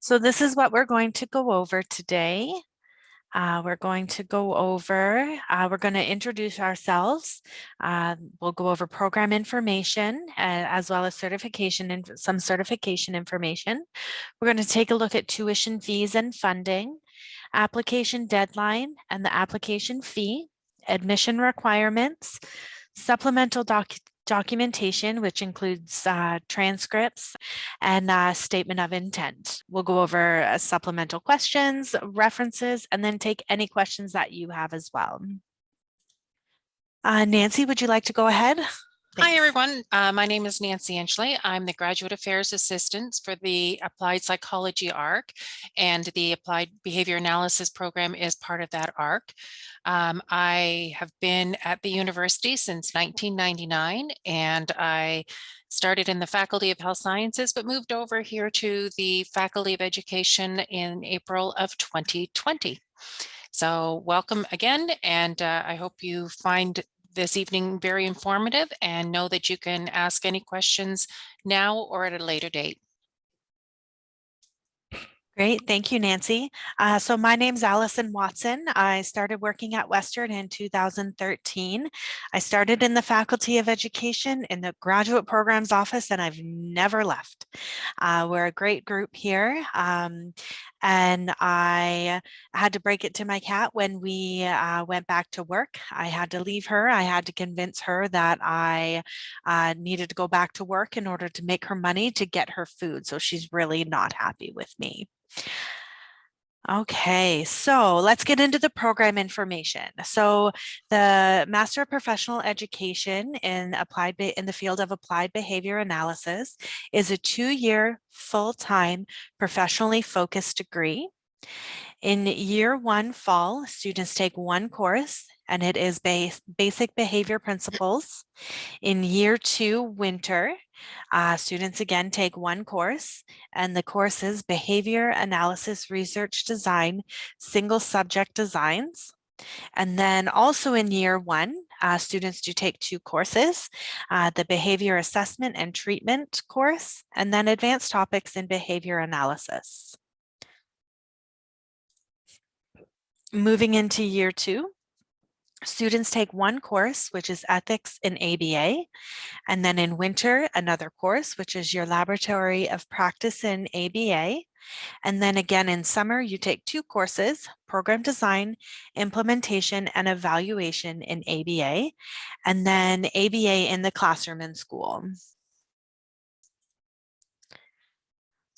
So this is what we're going to go over today. We're going to introduce ourselves. We'll go over program information as well as some certification information. We're going to take a look at tuition fees and funding, application deadline and the application fee, admission requirements, supplemental documentation, which includes transcripts and statement of intent. We'll go over supplemental questions, references, and then take any questions that you have as well. Nancy, would you like to go ahead? Thanks. Hi, everyone. My name is Nancy Enchley. I'm the Graduate Affairs Assistant for the Applied Psychology ARC, and the Applied Behavior Analysis program is part of that ARC. I have been at the university since 1999, and I started in the Faculty of Health Sciences, but moved over here to the Faculty of Education in April of 2020. So welcome again, and I hope you find this evening very informative and know that you can ask any questions now or at a later date. Great, thank you, Nancy. So my name's Allison Watson. I started working at Western in 2013. I started in the Faculty of Education in the Graduate Programs Office, and I've never left. We're a great group here, and I had to break it to my cat when we went back to work. I had to leave her. I had to convince her that I needed to go back to work in order to make her money to get her food. So she's really not happy with me. Okay, so let's get into the program information. So the Master of Professional Education in the field of Applied Behavior Analysis is a 2-year full-time professionally focused degree. In year 1 fall, students take 1 course, and it is basic behavior principles. In year 2 winter, students again take 1 course, and the course is behavior analysis research design, single subject designs. And then also in year 1, students do take 2 courses, the behavior assessment and treatment course, and then advanced topics in behavior analysis. Moving into year 2, students take 1 course, which is ethics in ABA, and then in winter, another course, which is your laboratory of practice in ABA. And then again in summer, you take 2 courses, program design, implementation, and evaluation in ABA, and then ABA in the classroom and school.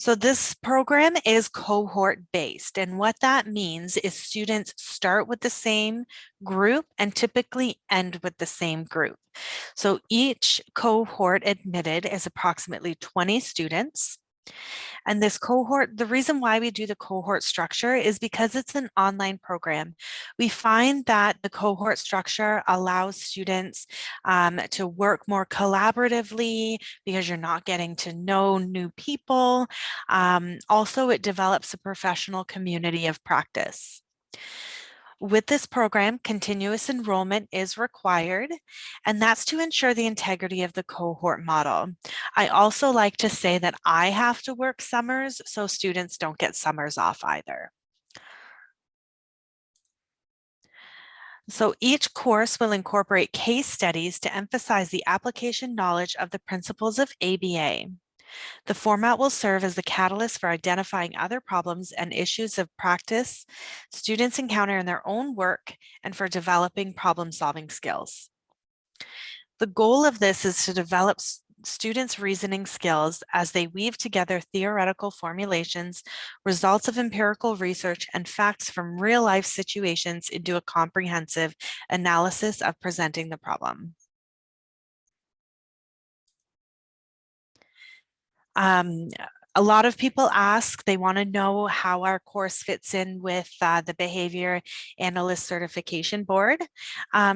So this program is cohort based, and what that means is students start with the same group and typically end with the same group. So each cohort admitted is approximately 20 students. And this cohort, the reason why we do the cohort structure is because it's an online program. We find that the cohort structure allows students to work more collaboratively because you're not getting to know new people. Also, it develops a professional community of practice. With this program, continuous enrollment is required, and that's to ensure the integrity of the cohort model. I also like to say that I have to work summers, so students don't get summers off either. So each course will incorporate case studies to emphasize the application knowledge of the principles of ABA. The format will serve as the catalyst for identifying other problems and issues of practice students encounter in their own work and for developing problem-solving skills. The goal of this is to develop students' reasoning skills as they weave together theoretical formulations, results of empirical research, and facts from real-life situations into a comprehensive analysis of presenting the problem. A lot of people ask, they want to know how our course fits in with the Behavior Analyst Certification Board.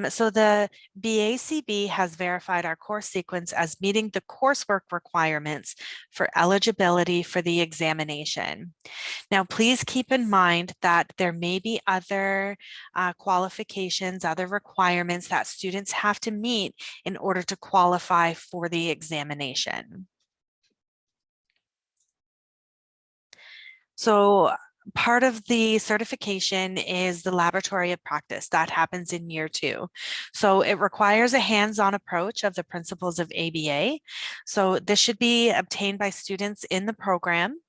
So the BACB has verified our course sequence as meeting the coursework requirements for eligibility for the examination. Now, please keep in mind that there may be other qualifications, other requirements that students have to meet in order to qualify for the examination. So part of the certification is the laboratory of practice that happens in year 2. So it requires a hands-on approach of the principles of ABA. So this should be obtained by students in the program.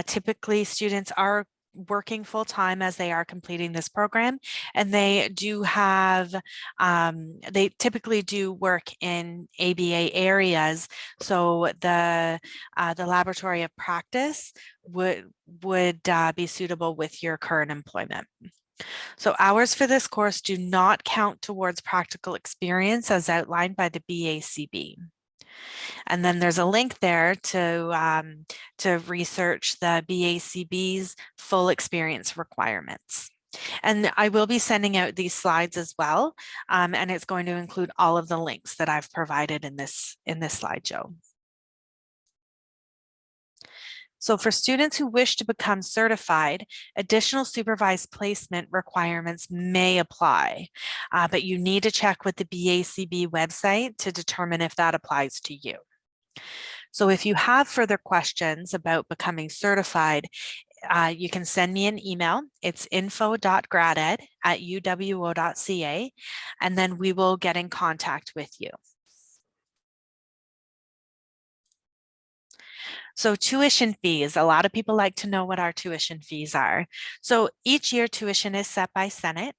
Typically, students are working full-time as they are completing this program, and they do have they typically do work in ABA areas. So the laboratory of practice would be suitable with your current employment. So hours for this course do not count towards practical experience as outlined by the BACB. And then there's a link there to research the BACB's full experience requirements. And I will be sending out these slides as well, and it's going to include all of the links that I've provided in this slideshow. So for students who wish to become certified, additional supervised placement requirements may apply, but you need to check with the BACB website to determine if that applies to you. So if you have further questions about becoming certified, you can send me an email. It's info.graded@uwo.ca, and then we will get in contact with you. So tuition fees, a lot of people like to know what our tuition fees are. So each year tuition is set by Senate,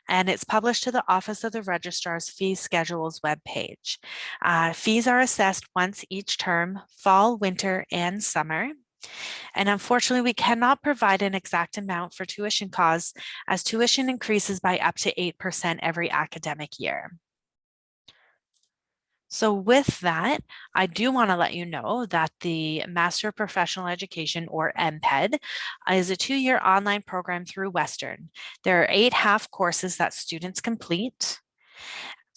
and it's published to the Office of the Registrar's Fee Schedules webpage. Fees are assessed once each term, fall, winter, and summer. And unfortunately, we cannot provide an exact amount for tuition costs, as tuition increases by up to 8% every academic year. So with that, I do want to let you know that the Master of Professional Education, or MPEd, is a 2-year online program through Western. There are 8 half courses that students complete.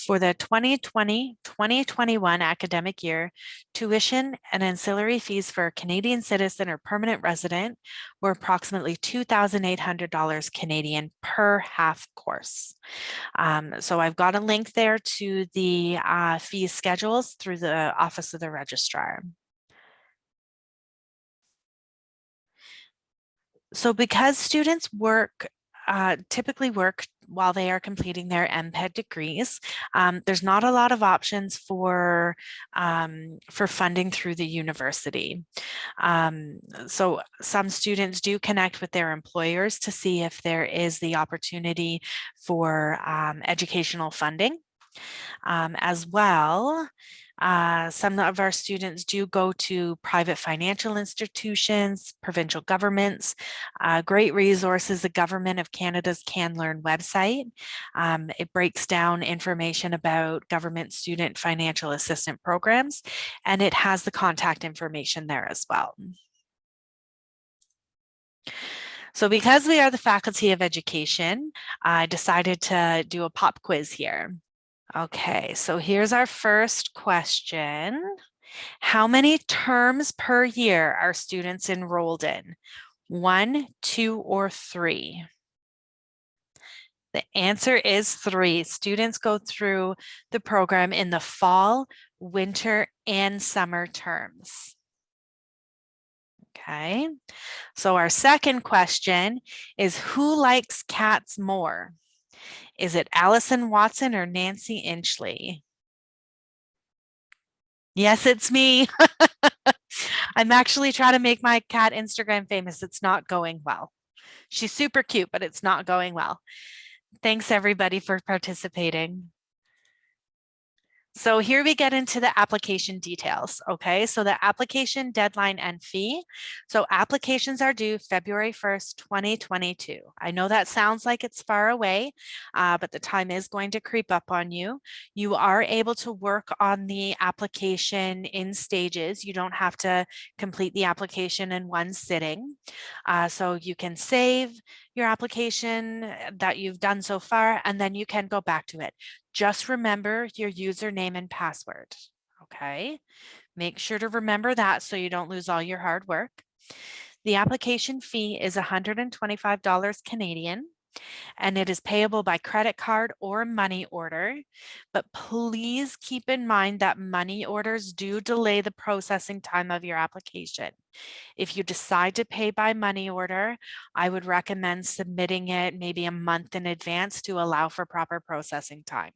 For the 2020-2021 academic year, tuition and ancillary fees for a Canadian citizen or permanent resident were approximately $2,800 Canadian per half course. So I've got a link there to the fee schedules through the Office of the Registrar. So because students typically work while they are completing their MPEd degrees, there's not a lot of options for funding through the university. So some students do connect with their employers to see if there is the opportunity for educational funding. As well, some of our students do go to private financial institutions, provincial governments. Great resources, the Government of Canada's Can Learn website. It breaks down information about government student financial assistance programs, and it has the contact information there as well. So because we are the Faculty of Education, I decided to do a pop quiz here. Okay, so here's our first question. How many terms per year are students enrolled in? 1, 2, or 3? The answer is 3. Students go through the program in the fall, winter, and summer terms. Okay, so our second question is, who likes cats more? Is it Allison Watson or Nancy Inchley? Yes, it's me. I'm actually trying to make my cat Instagram famous. It's not going well. She's super cute, but it's not going well. Thanks everybody for participating. So here we get into the application details. Okay, so the application deadline and fee. So applications are due February 1st, 2022. I know that sounds like it's far away, but the time is going to creep up on you. You are able to work on the application in stages. You don't have to complete the application in one sitting. So you can save your application that you've done so far, and then you can go back to it. Just remember your username and password, okay? Make sure to remember that so you don't lose all your hard work. The application fee is $125 Canadian. and it is payable by credit card or money order. But please keep in mind that money orders do delay the processing time of your application. If you decide to pay by money order, I would recommend submitting it maybe a month in advance to allow for proper processing time.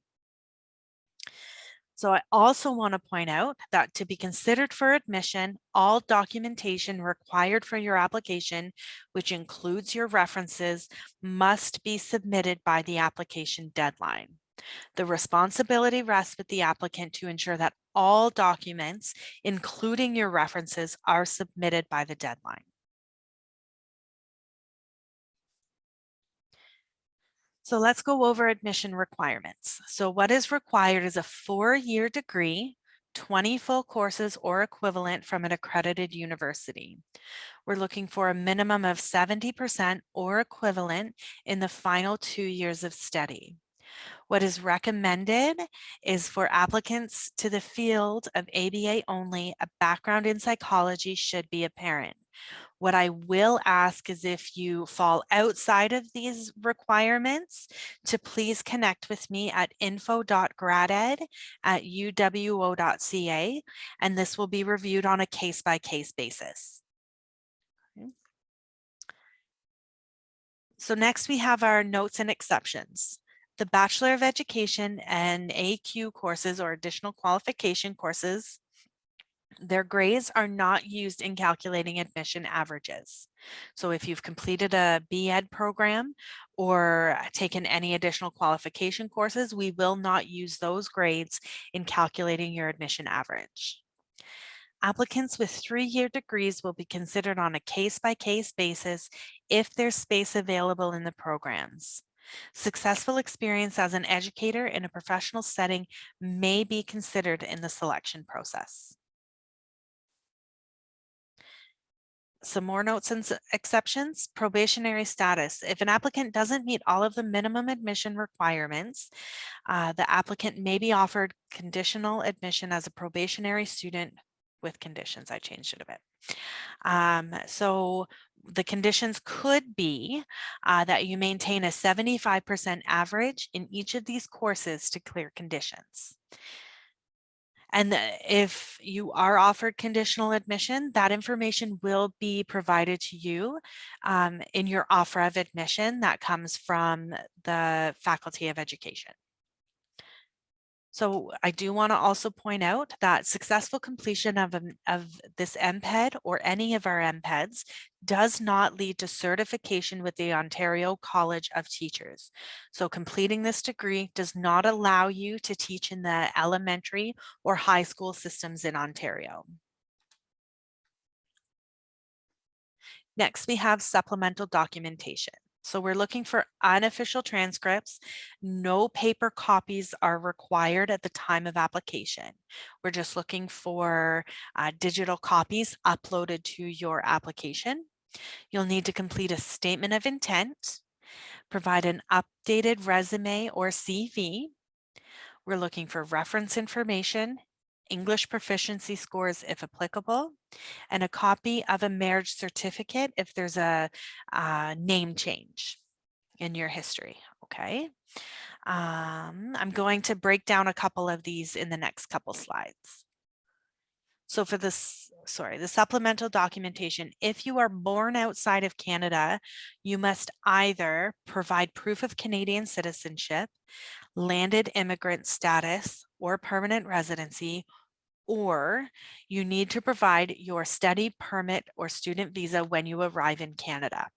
So I also want to point out that to be considered for admission, all documentation required for your application, which includes your references, must be submitted by the application deadline. The responsibility rests with the applicant to ensure that all documents, including your references, are submitted by the deadline. So let's go over admission requirements. So what is required is a 4-year degree, 20 full courses or equivalent from an accredited university. We're looking for a minimum of 70% or equivalent in the final 2 years of study. What is recommended is for applicants to the field of ABA only, a background in psychology should be apparent. What I will ask is if you fall outside of these requirements to please connect with me at info.graded@uwo.ca, and this will be reviewed on a case-by-case basis. Okay. So next we have our notes and exceptions. The Bachelor of Education and AQ courses or additional qualification courses, their grades are not used in calculating admission averages. So if you've completed a BEd program or taken any additional qualification courses, we will not use those grades in calculating your admission average. Applicants with 3-year degrees will be considered on a case-by-case basis if there's space available in the programs. Successful experience as an educator in a professional setting may be considered in the selection process. Some more notes and exceptions. Probationary status. If an applicant doesn't meet all of the minimum admission requirements, the applicant may be offered conditional admission as a probationary student with conditions. I changed it a bit. So the conditions could be that you maintain a 75% average in each of these courses to clear conditions. And if you are offered conditional admission, that information will be provided to you in your offer of admission that comes from the Faculty of Education. So I do want to also point out that successful completion of this MPEd or any of our MPEDs does not lead to certification with the Ontario College of Teachers. So completing this degree does not allow you to teach in the elementary or high school systems in Ontario. Next, we have supplemental documentation. So we're looking for unofficial transcripts. No paper copies are required at the time of application. We're just looking for digital copies uploaded to your application. You'll need to complete a statement of intent, provide an updated resume or CV. We're looking for reference information, English proficiency scores if applicable, and a copy of a marriage certificate if there's a name change in your history. Okay. I'm going to break down a couple of these in the next couple slides. So for this, the supplemental documentation, if you are born outside of Canada, you must either provide proof of Canadian citizenship, landed immigrant status, or permanent residency, or you need to provide your study permit or student visa when you arrive in Canada.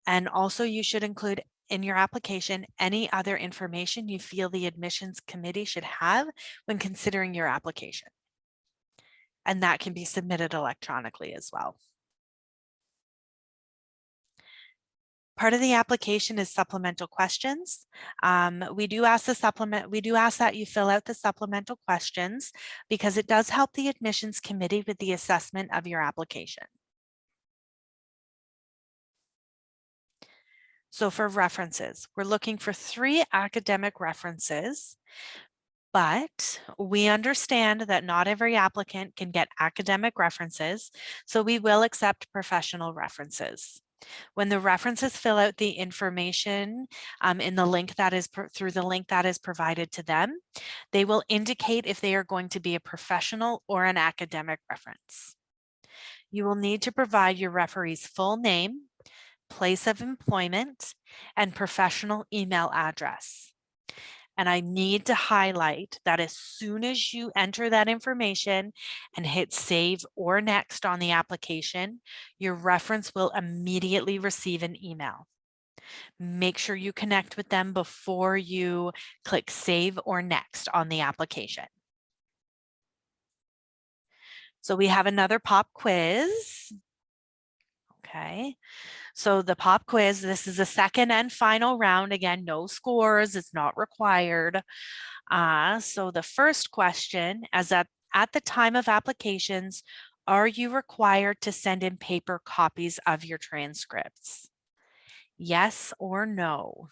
And also you should include in your application any other information you feel the admissions committee should have when considering your application. And that can be submitted electronically as well. Part of the application is supplemental questions. We do ask that you fill out the supplemental questions because it does help the admissions committee with the assessment of your application. So for references, we're looking for 3 academic references, but we understand that not every applicant can get academic references, so we will accept professional references. When the references fill out the information in the link that is through the link that is provided to them, they will indicate if they are going to be a professional or an academic reference. You will need to provide your referee's full name, place of employment, and professional email address. And I need to highlight that as soon as you enter that information and hit save or next on the application, your reference will immediately receive an email. Make sure you connect with them before you click save or next on the application. So we have another pop quiz. Okay. So the pop quiz, this is the second and final round. Again, no scores, it's not required. So the first question is at the time of applications, are you required to send in paper copies of your transcripts? Yes or no?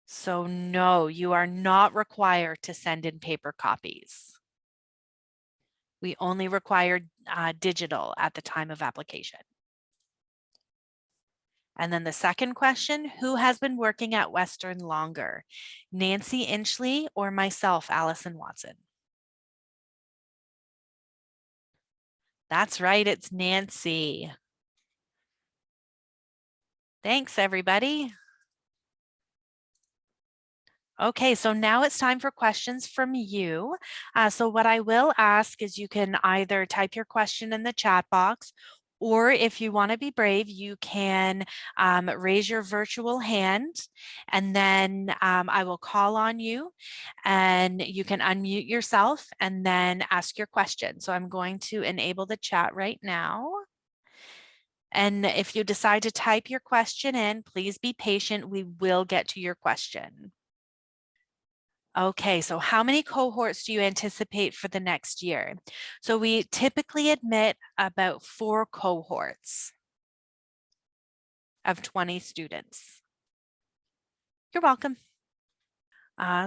So no, you are not required to send in paper copies. We only require digital at the time of application. And then the second question, who has been working at Western longer? Nancy Inchley or myself, Allison Watson? That's right, it's Nancy. Thanks, everybody. Okay, so now it's time for questions from you. So what I will ask is you can either type your question in the chat box, or if you want to be brave, you can raise your virtual hand, and then I will call on you and you can unmute yourself and then ask your question. So I'm going to enable the chat right now. And if you decide to type your question in, please be patient. We will get to your question. Okay, so how many cohorts do you anticipate for the next year? So we typically admit about 4 cohorts of 20 students. You're welcome.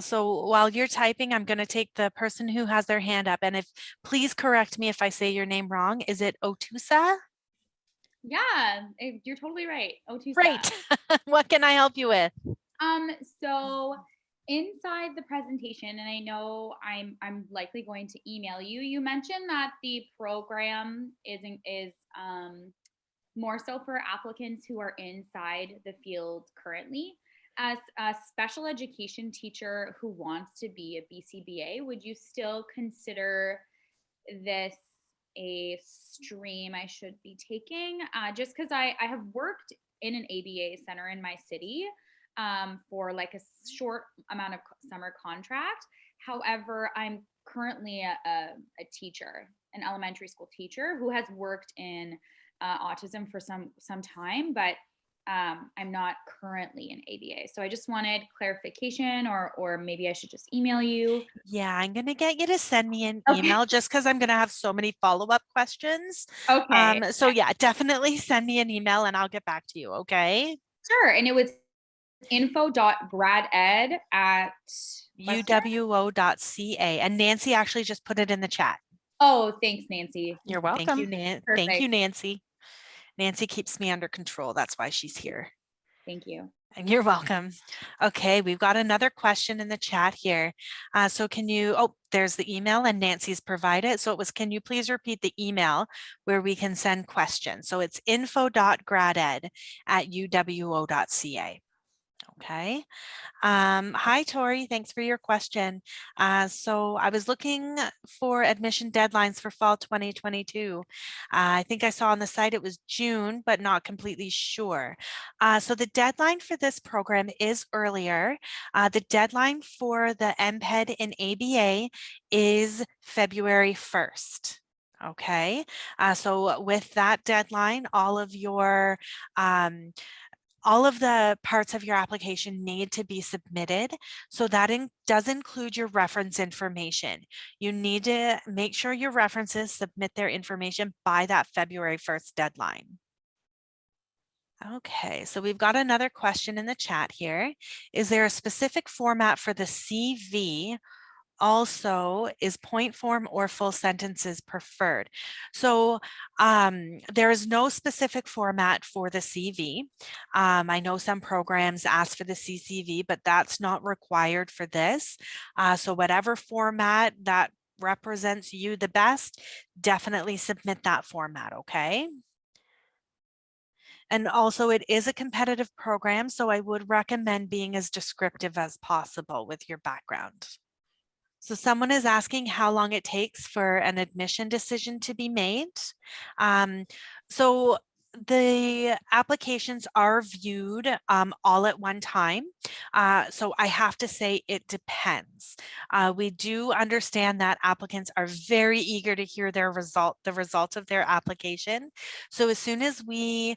So while you're typing, I'm going to take the person who has their hand up, and please correct me if I say your name wrong. Is it Otusa? Yeah, you're totally right. Otusa. Great. What can I help you with? So inside the presentation, and I know I'm likely going to email you. You mentioned that the program is more so for applicants who are inside the field currently. As a special education teacher who wants to be a BCBA, would you still consider this a stream I should be taking? Just because I have worked in an ABA center in my city for like a short amount of summer contract. However, I'm currently a teacher, an elementary school teacher who has worked in autism for some time, but I'm not currently an ABA. So I just wanted clarification, or maybe I should just email you. Yeah, I'm going to get you to send me an email just because I'm going to have so many follow-up questions. Okay. So yeah, definitely send me an email and I'll get back to you. Okay. Sure. And it was info.graded at uwo.ca, and Nancy actually just put it in the chat. Oh, thanks, Nancy. You're welcome. Thank you, Nancy. Nancy keeps me under control. That's why she's here. Thank you. And you're welcome. Okay, we've got another question in the chat here. So can you, there's the email and Nancy's provided. So it was, can you please repeat the email where we can send questions? So it's info.graded@uwo.ca. Okay. Hi, Tori. Thanks for your question. So I was looking for admission deadlines for fall 2022. I think I saw on the site it was June, but not completely sure. So the deadline for this program is earlier. The deadline for the MPEd in ABA is February 1st. Okay, so with that deadline, all of the parts of your application need to be submitted. So that does include your reference information. You need to make sure your references submit their information by that February 1st deadline. Okay, so we've got another question in the chat here. Is there a specific format for the CV also is point form or full sentences preferred. So there is no specific format for the CV. I know some programs ask for the CCV, but that's not required for this. So whatever format that represents you the best, definitely submit that format, okay? And also it is a competitive program, so I would recommend being as descriptive as possible with your background. So someone is asking how long it takes for an admission decision to be made. So the applications are viewed all at one time. So I have to say it depends. We do understand that applicants are very eager to hear the result of their application. So as soon as we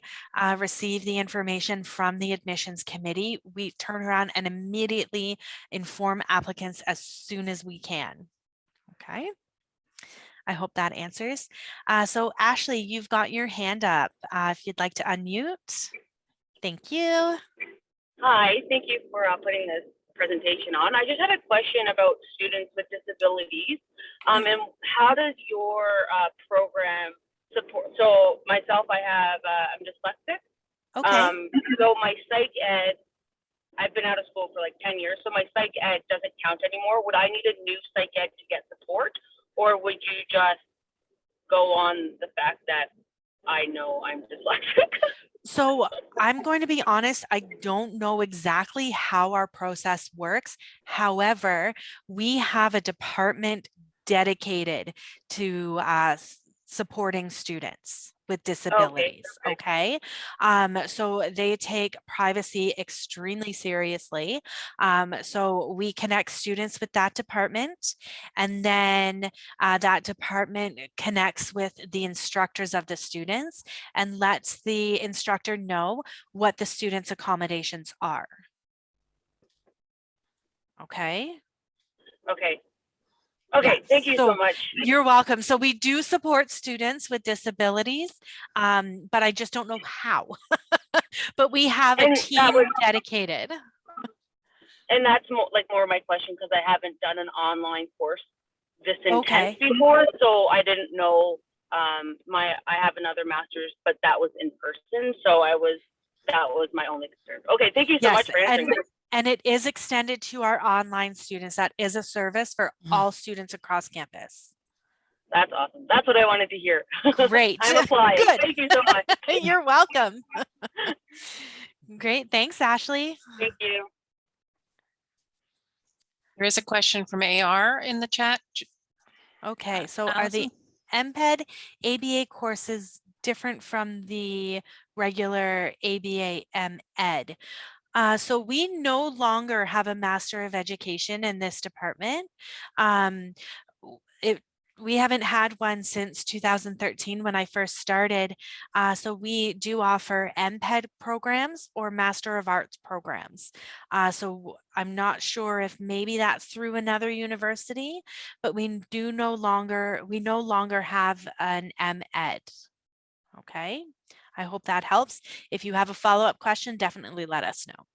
receive the information from the admissions committee, we turn around and immediately inform applicants as soon as we can. Okay. I hope that answers. So Ashley, you've got your hand up. If you'd like to unmute. Thank you. Hi, thank you for putting this presentation on. I just had a question about students with disabilities, and how does your program support? So myself, I'm dyslexic. Okay. So my psych ed, I've been out of school for like 10 years, so my psych ed doesn't count anymore. Would I need a new psych ed to get support, or would you just go on the fact that I know I'm dyslexic? So I'm going to be honest, I don't know exactly how our process works. However, we have a department dedicated to supporting students with disabilities. Okay. So they take privacy extremely seriously. So we connect students with that department, and then that department connects with the instructors of the students and lets the instructor know what the students' accommodations are. Okay. Okay. Okay, yes. Thank you so much. You're welcome. So we do support students with disabilities, but I just don't know how. But we have a team dedicated. And that's more my question, because I haven't done an online course this intense before, so I didn't know. I have another master's, but that was in person, so that was my only concern. Okay, thank you so much for answering. And it is extended to our online students. That is a service for all students across campus. That's awesome. That's what I wanted to hear. Great. I'm applying. Good. Thank you so much. You're welcome. Great. Thanks, Ashley. Thank you. There is a question from AR in the chat. Okay, so are the MPEd ABA courses different from the regular ABA MEd? So we no longer have a Master of Education in this department. We haven't had one since 2013 when I first started. So we do offer MPEd programs or Master of Arts programs. So I'm not sure if maybe that's through another university, but we no longer have an MEd. Okay. I hope that helps. If you have a follow-up question, definitely let us know.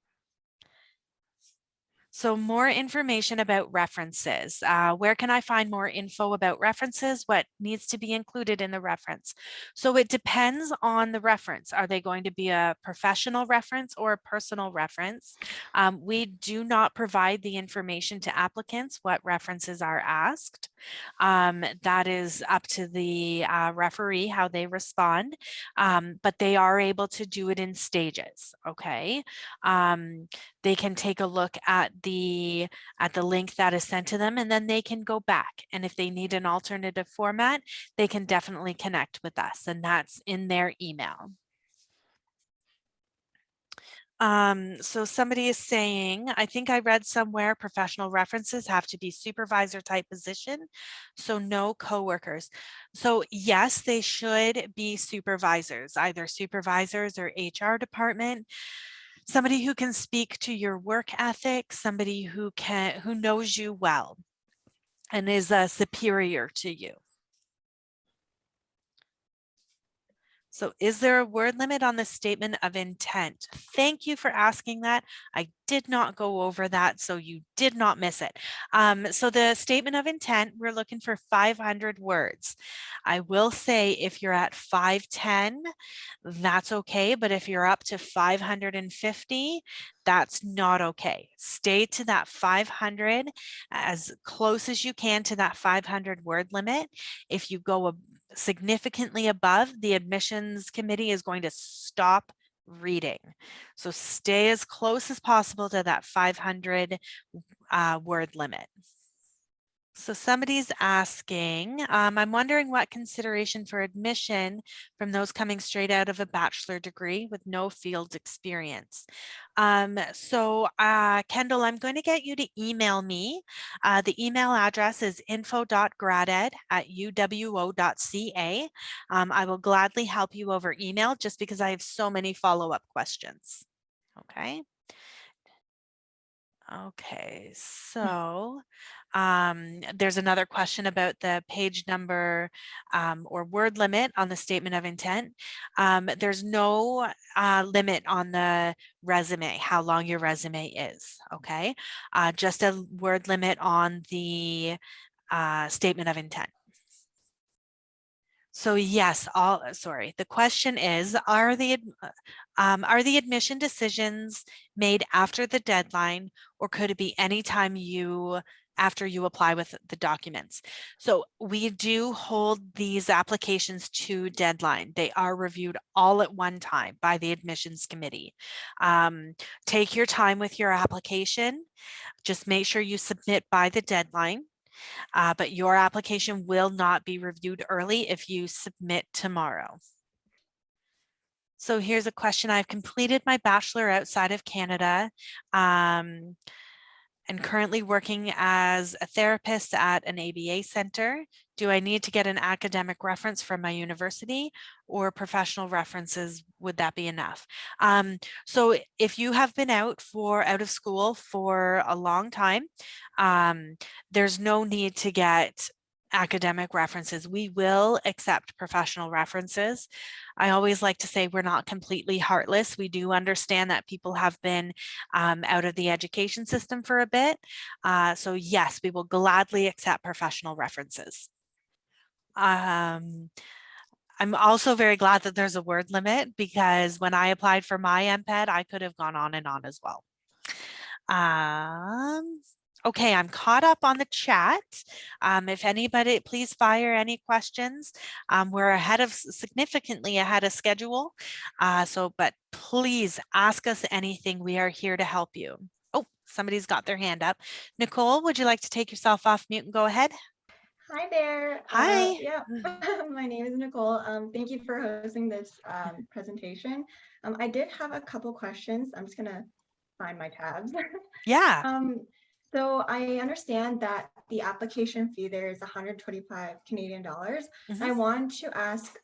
So more information about references. Where can I find more info about references? What needs to be included in the reference? So it depends on the reference. Are they going to be a professional reference or a personal reference? We do not provide the information to applicants what references are asked. That is up to the referee how they respond, but they are able to do it in stages, okay? They can take a look at the link that is sent to them, and then they can go back. And if they need an alternative format, they can definitely connect with us, and that's in their email. So somebody is saying, I think I read somewhere professional references have to be supervisor type position, so no coworkers. So yes, they should be supervisors, either supervisors or HR department. Somebody who can speak to your work ethic, somebody who knows you well and is a superior to you. So is there a word limit on the statement of intent? Thank you for asking that. I did not go over that, so you did not miss it. So the statement of intent, we're looking for 500 words. I will say if you're at 510, that's okay, but if you're up to 550, that's not okay. Stay to that 500 as close as you can to that 500 word limit. If you go significantly above, the admissions committee is going to stop reading. So stay as close as possible to that 500 word limit. So somebody's asking, I'm wondering what consideration for admission from those coming straight out of a bachelor degree with no field experience. Kendall, I'm going to get you to email me. The email address is info.graded@uwo.ca. I will gladly help you over email just because I have so many follow-up questions. Okay. Okay, so there's another question about the page number or word limit on the statement of intent. There's no limit on the resume, how long your resume is, okay? Just a word limit on the statement of intent. So yes, the question is, are the admission decisions made after the deadline, or could it be anytime after you apply with the documents? So we do hold these applications to deadline. They are reviewed all at one time by the admissions committee. Take your time with your application. Just make sure you submit by the deadline. But your application will not be reviewed early if you submit tomorrow. So here's a question. I've completed my bachelor outside of Canada and currently working as a therapist at an ABA center. Do I need to get an academic reference from my university or professional references? Would that be enough? So if you have been out of school for a long time, there's no need to get academic references. We will accept professional references. I always like to say we're not completely heartless. We do understand that people have been out of the education system for a bit. So yes, we will gladly accept professional references. I'm also very glad that there's a word limit, because when I applied for my MPEd, I could have gone on and on as well. Okay, I'm caught up on the chat. If anybody, please fire any questions. We're significantly ahead of schedule. But please ask us anything. We are here to help you. Oh, somebody's got their hand up. Nicole, would you like to take yourself off mute and go ahead? Hi there. Hi. Yeah, my name is Nicole. Thank you for hosting this presentation. I did have a couple questions. I'm just gonna find my tabs. Yeah. So I understand that the application fee there is 125 Canadian dollars. I want to ask,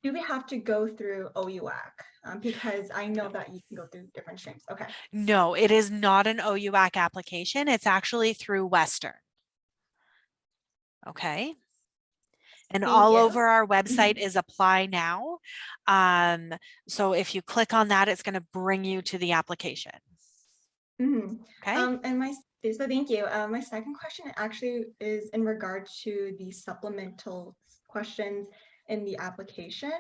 do we have to go through OUAC? Because I know that you can go through different streams. Okay. No, it is not an OUAC application. It's actually through Western. Okay. And all over our website is apply now. So if you click on that, it's going to bring you to the application. Okay. So thank you. My second question actually is in regard to the supplemental questions in the application.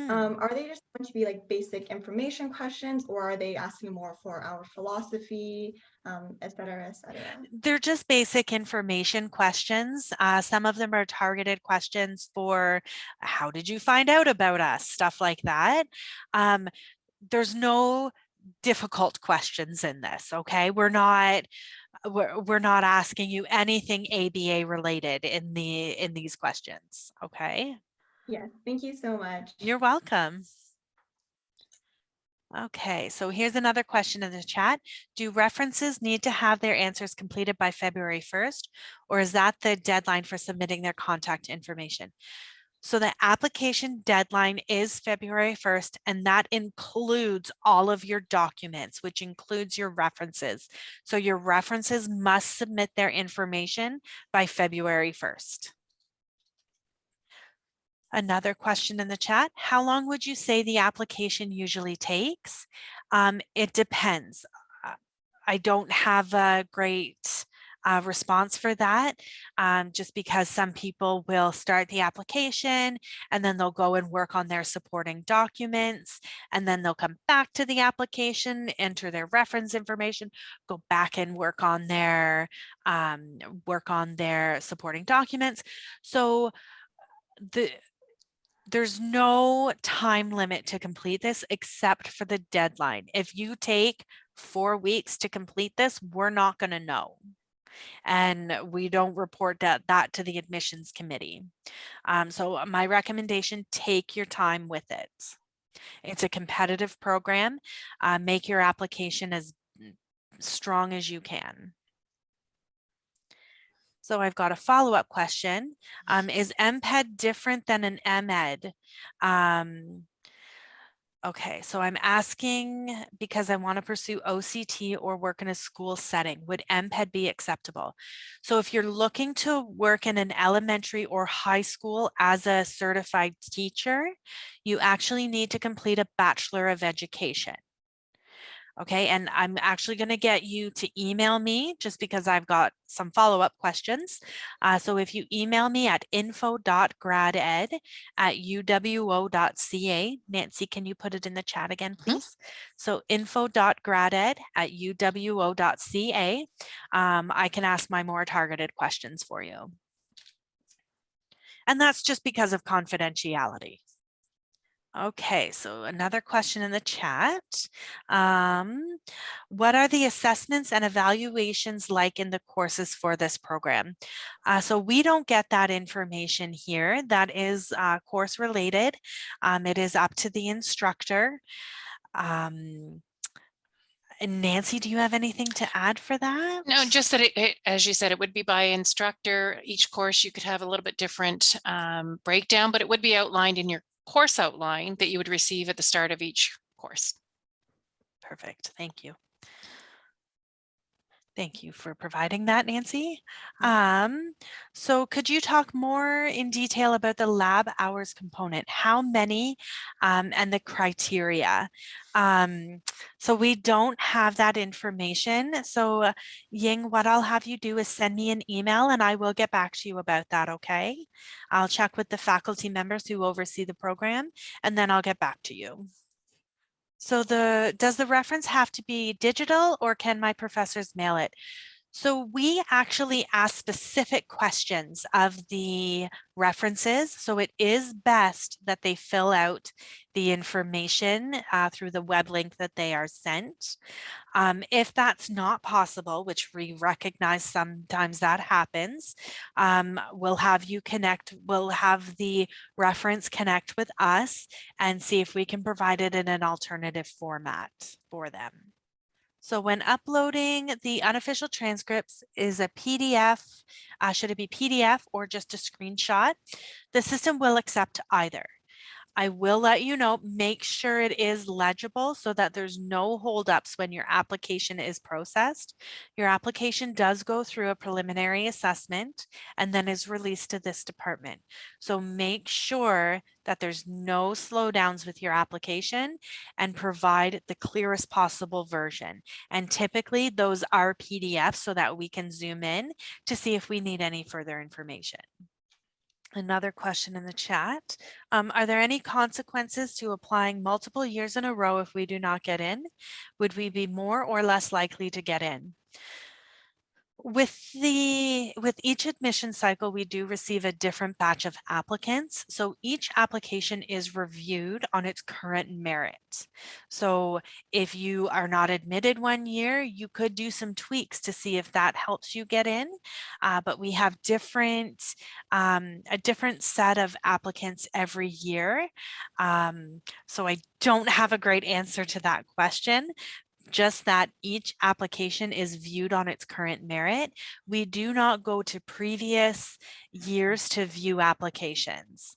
Are they just going to be like basic information questions, or are they asking more for our philosophy, et cetera, et cetera? They're just basic information questions. Some of them are targeted questions for how did you find out about us, stuff like that. There's no difficult questions in this. Okay, we're not asking you anything ABA related in these questions. Okay. Yes, thank you so much. You're welcome. Okay, so here's another question in the chat. Do references need to have their answers completed by February 1st, or is that the deadline for submitting their contact information? So the application deadline is February 1st, and that includes all of your documents, which includes your references. So your references must submit their information by February 1st. Another question in the chat, how long would you say the application usually takes? It depends. I don't have a great response for that, just because some people will start the application and then they'll go and work on their supporting documents, and then they'll come back to the application, enter their reference information, go back and work on their supporting documents. So there's no time limit to complete this except for the deadline. If you take 4 weeks to complete this, we're not going to know. And we don't report that to the admissions committee. So my recommendation, take your time with it. It's a competitive program. Make your application as strong as you can. So I've got a follow-up question. Is MPEd different than an MEd? Okay, so I'm asking because I want to pursue OCT or work in a school setting. Would MPEd be acceptable? So if you're looking to work in an elementary or high school as a certified teacher, you actually need to complete a Bachelor of Education. Okay, and I'm actually going to get you to email me just because I've got some follow-up questions. So if you email me at info.graded@uwo.ca, Nancy, can you put it in the chat again, please? So info.graded@uwo.ca, I can ask my more targeted questions for you. And that's just because of confidentiality. Okay, so another question in the chat. What are the assessments and evaluations like in the courses for this program? So we don't get that information here. That is course related. It is up to the instructor. And Nancy, do you have anything to add for that? No, just that it, as you said, it would be by instructor. Each course you could have a little bit different breakdown, but it would be outlined in your course outline that you would receive at the start of each course. Perfect. Thank you. Thank you for providing that, Nancy. So could you talk more in detail about the lab hours component? How many and the criteria? So we don't have that information. So Ying, what I'll have you do is send me an email and I will get back to you about that, okay? I'll check with the faculty members who oversee the program and then I'll get back to you. So does the reference have to be digital or can my professors mail it? So we actually ask specific questions of the references. So it is best that they fill out the information through the web link that they are sent. If that's not possible, which we recognize sometimes that happens, we'll have you connect, we'll have the reference connect with us and see if we can provide it in an alternative format for them. So when uploading the unofficial transcripts is a PDF, should it be PDF or just a screenshot? The system will accept either. I will let you know, make sure it is legible so that there's no holdups when your application is processed. Your application does go through a preliminary assessment and then is released to this department. So make sure that there's no slowdowns with your application and provide the clearest possible version. And typically those are PDFs so that we can zoom in to see if we need any further information. Another question in the chat. Are there any consequences to applying multiple years in a row if we do not get in? Would we be more or less likely to get in? With each admission cycle, we do receive a different batch of applicants. So each application is reviewed on its current merit. So if you are not admitted one year, you could do some tweaks to see if that helps you get in. But we have a different set of applicants every year. So I don't have a great answer to that question. Just that each application is viewed on its current merit. We do not go to previous years to view applications.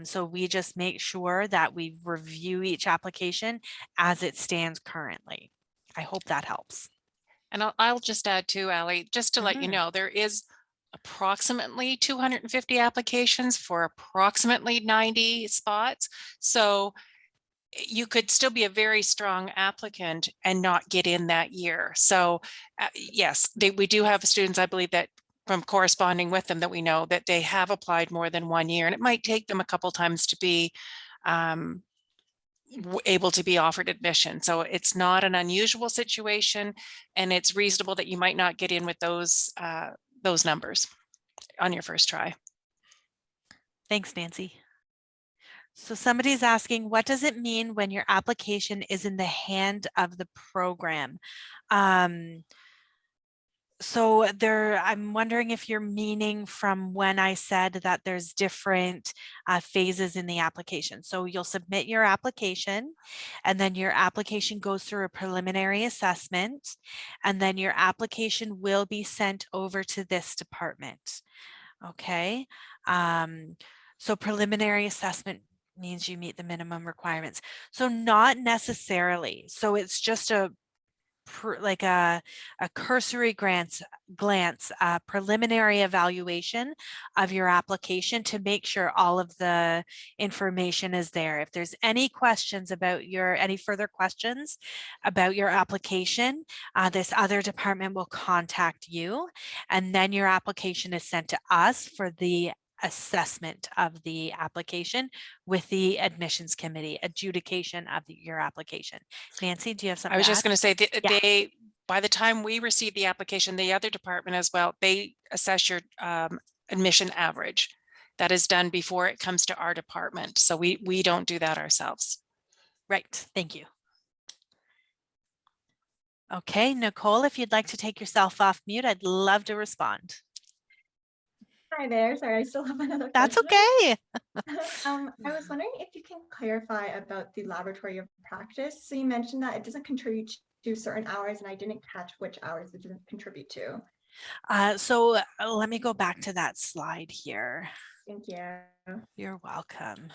So we just make sure that we review each application as it stands currently. I hope that helps. And I'll just add too, Allie, just to let you know, there is approximately 250 applications for approximately 90 spots. So you could still be a very strong applicant and not get in that year. So yes, we do have students, I believe, that from corresponding with them, that we know that they have applied more than 1 year, and it might take them a couple times to be able to be offered admission. So it's not an unusual situation, and it's reasonable that you might not get in with those numbers on your first try. Thanks, Nancy. So somebody's asking, what does it mean when your application is in the hand of the program? So I'm wondering if you're meaning from when I said that there's different phases in the application. So you'll submit your application, and then your application goes through a preliminary assessment, and then your application will be sent over to this department. Okay. So preliminary assessment means you meet the minimum requirements. So not necessarily. So it's just like a cursory glance, preliminary evaluation of your application to make sure all of the information is there. If there's any questions about any further questions about your application, this other department will contact you, and then your application is sent to us for the assessment of the application with the admissions committee, adjudication of your application. Nancy, do you have something? I was just going to say Yeah. they, by the time we receive the application, the other department as well, they assess your admission average. That is done before it comes to our department. So we don't do that ourselves. Right. Thank you. Okay, Nicole, if you'd like to take yourself off mute, I'd love to respond. Hi there. Sorry, I still have another That's question. okay. I was wondering if you can clarify about the laboratory of practice. So you mentioned that it doesn't contribute to certain hours, and I didn't catch which hours it didn't contribute to. So let me go back to that slide here. Thank you. You're welcome.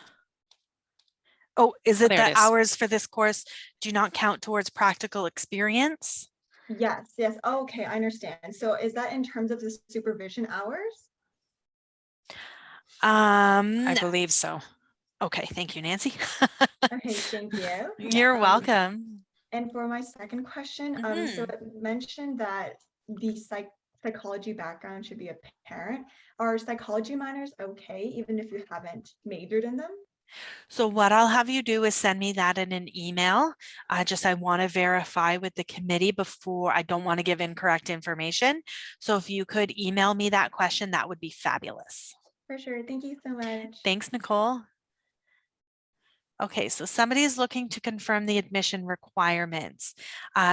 Oh, is it that hours for this course do not count towards practical experience? Yes, yes. Oh, okay, I understand. So is that in terms of the supervision hours? I believe so. Okay, thank you, Nancy. Okay, thank you. You're welcome. And for my second question, so it mentioned that the psychology background should be apparent. Are psychology minors okay, even if you haven't majored in them? So what I'll have you do is send me that in an email. I want to verify with the committee before. I don't want to give incorrect information. So if you could email me that question, that would be fabulous. For sure. Thank you so much. Thanks, Nicole. Okay, so somebody is looking to confirm the admission requirements.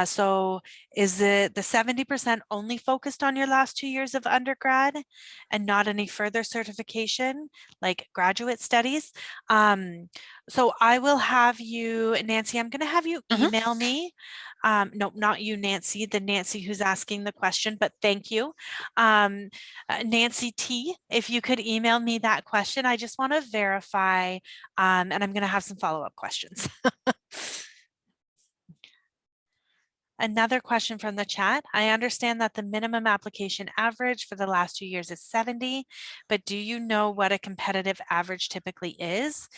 So is it the 70% only focused on your last 2 years of undergrad and not any further certification like graduate studies? So I will have you, Nancy, I'm going to have you email me. No, not you, Nancy, the Nancy who's asking the question, but thank you. Nancy T, if you could email me that question, I just want to verify, and I'm going to have some follow-up questions. Another question from the chat. I understand that the minimum application average for the last 2 years is 70, but do you know what a competitive average typically is?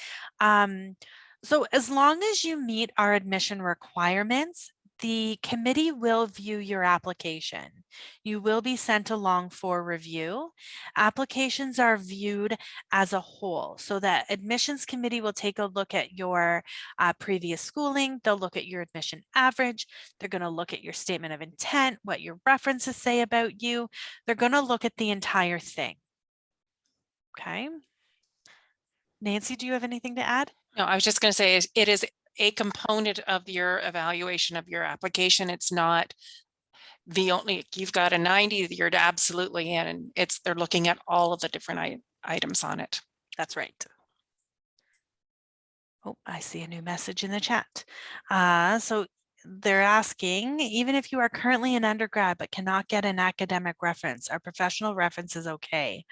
So as long as you meet our admission requirements, the committee will view your application. You will be sent along for review. Applications are viewed as a whole, so that admissions committee will take a look at your previous schooling. They'll look at your admission average. They're going to look at your statement of intent, what your references say about you. They're going to look at the entire thing. Okay. Nancy, do you have anything to add? No, I was just going to say it is a component of your evaluation of your application. It's not the only, you've got a 90, you're absolutely in, and they're looking at all of the different items on it. That's right. Oh, I see a new message in the chat. So they're asking, even if you are currently an undergrad but cannot get an academic reference, our professional reference is okay.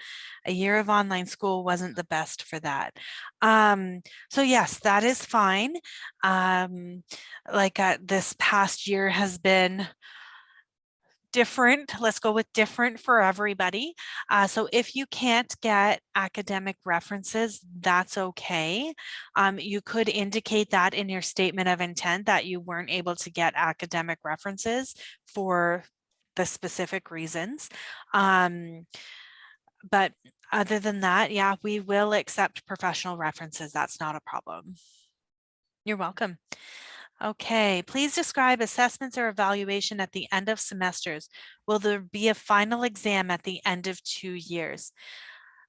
A year of online school wasn't the best for that. So yes, that is fine. This past year has been different. Let's go with different for everybody. So if you can't get academic references, that's okay. You could indicate that in your statement of intent that you weren't able to get academic references for the specific reasons. But other than that, yeah, we will accept professional references. That's not a problem. You're welcome. Okay, please describe assessments or evaluation at the end of semesters. Will there be a final exam at the end of 2 years?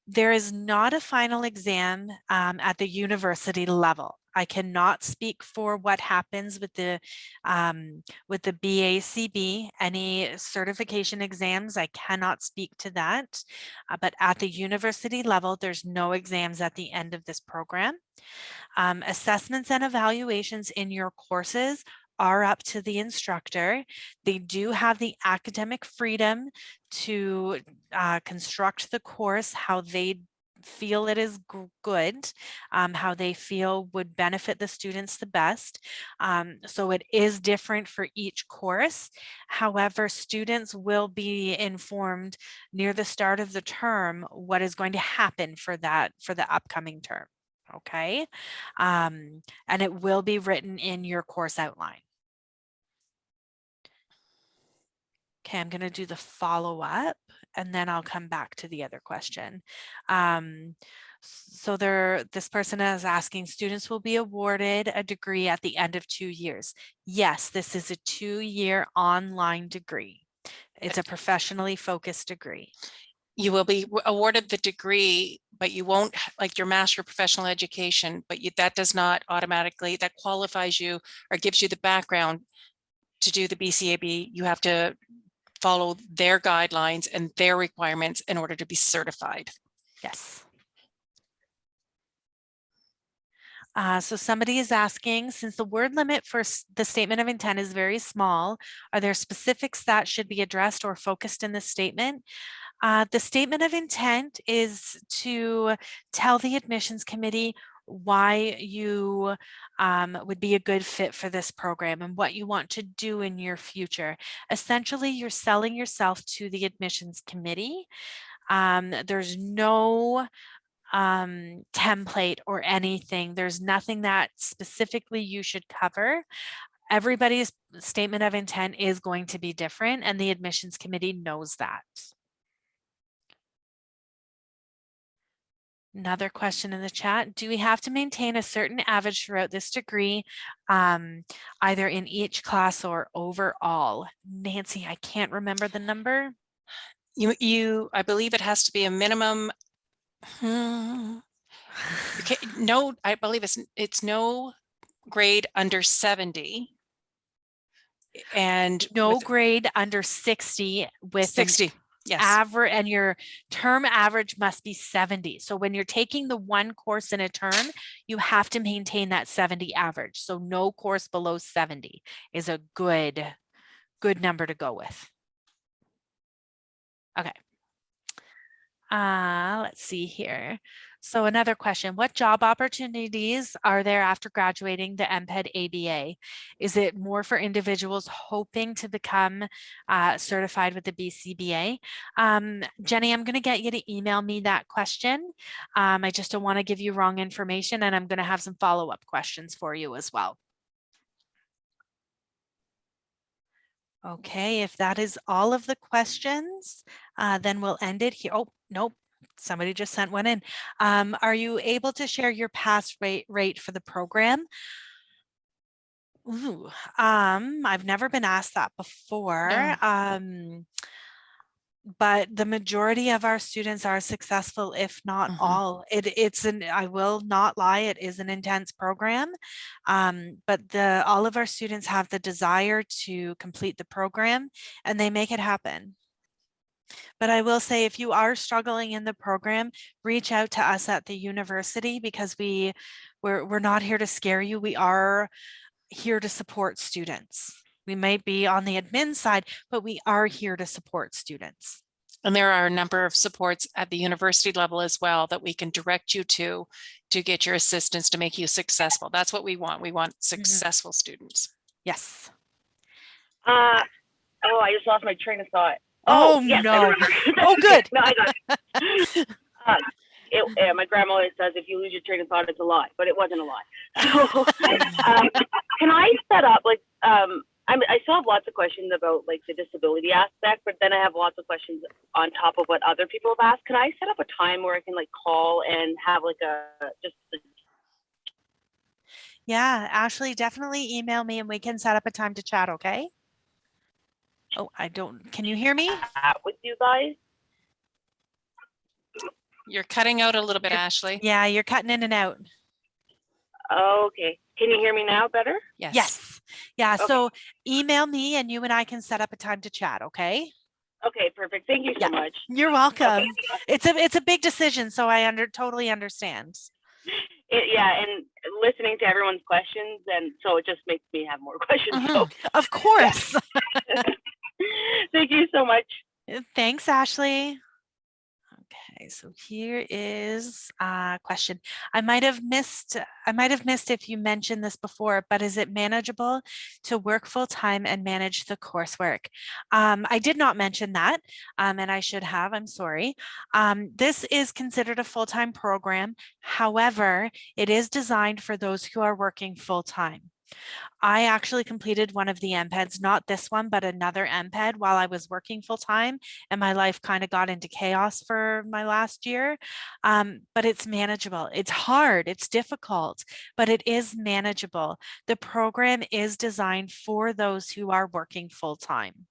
There is not a final exam at the university level. I cannot speak for what happens with the BACB, any certification exams. I cannot speak to that, but at the university level, there's no exams at the end of this program. Assessments and evaluations in your courses are up to the instructor. They do have the academic freedom to construct the course how they feel it is good, how they feel would benefit the students the best. So it is different for each course. However, students will be informed near the start of the term what is going to happen for the upcoming term. Okay, and it will be written in your course outline. Okay, I'm going to do the follow-up and then I'll come back to the other question. So this person is asking, students will be awarded a degree at the end of 2 years. Yes, this is a 2-year online degree. It's a professionally focused degree. You will be awarded the degree, but you won't, like your Master of Professional Education, but that does not automatically, that qualifies you or gives you the background to do the BCAB. You have to follow their guidelines and their requirements in order to be certified. Yes. So somebody is asking, since the word limit for the statement of intent is very small, are there specifics that should be addressed or focused in the statement? The statement of intent is to tell the admissions committee why you would be a good fit for this program and what you want to do in your future. Essentially, you're selling yourself to the admissions committee. There's no template or anything. There's nothing that specifically you should cover. Everybody's statement of intent is going to be different, and the admissions committee knows that. Another question in the chat, do we have to maintain a certain average throughout this degree, either in each class or overall? Nancy, I can't remember the number. I believe it has to be a minimum. Okay, no, I believe it's no grade under 70. And no grade under 60 with 60. Yes. Average, and your term average must be 70. So when you're taking the one course in a term, you have to maintain that 70 average. So no course below 70 is a good number to go with. Okay. Let's see here. So another question, what job opportunities are there after graduating the MPEd ABA? Is it more for individuals hoping to become certified with the BCBA? Jenny, I'm going to get you to email me that question. I just don't want to give you wrong information, and I'm going to have some follow-up questions for you as well. Okay, if that is all of the questions, then we'll end it here. Oh, nope. Somebody just sent one in. Are you able to share your pass rate for the program? Ooh, I've never been asked that before. No. But the majority of our students are successful, if not all. I will not lie, it is an intense program, but all of our students have the desire to complete the program and they make it happen. But I will say, if you are struggling in the program, reach out to us at the university, because we're not here to scare you. We are here to support students. We might be on the admin side, but we are here to support students. And there are a number of supports at the university level as well that we can direct you to get your assistance to make you successful. That's what we want. We want successful students. Yes. Oh, I just lost my train of thought. Oh, yes, I no. remember. Oh, good. No, I got it. My grandma always says if you lose your train of thought, it's a lie, but it wasn't a lie. So, can I set up like I still have lots of questions about like the disability aspect, but then I have lots of questions on top of what other people have asked. Can I set up a time where I can like call and have like Yeah, Ashley, definitely email me and we can set up a time to chat, okay? Oh, can you hear me? chat with you guys? You're cutting out a little bit, Ashley. Yeah, you're cutting in and out. Okay. Can you hear me now better? Yes. Yes. Yeah, Okay. so email me and you and I can set up a time to chat, okay? Okay, perfect. Thank you so much. You're welcome. Okay. It's a big decision, so I totally understand. And listening to everyone's questions, and so it just makes me have more questions. So. Of course. Thank you so much. Thanks, Ashley. Okay, so here is a question. I might have missed if you mentioned this before, but is it manageable to work full time and manage the coursework? I did not mention that, and I should have, I'm sorry. This is considered a full-time program. However, it is designed for those who are working full time. I actually completed one of the MPEds, not this one, but another MPEd while I was working full time, and my life kind of got into chaos for my last year. But it's manageable. It's hard, it's difficult, but it is manageable. The program is designed for those who are working full time.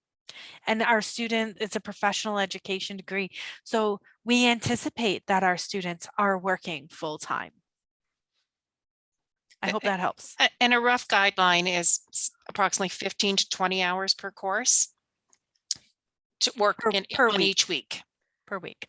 And our student, it's a professional education degree. So we anticipate that our students are working full time. I hope that helps. And a rough guideline is approximately 15 to 20 hours per course to work per in week. each week. Per week.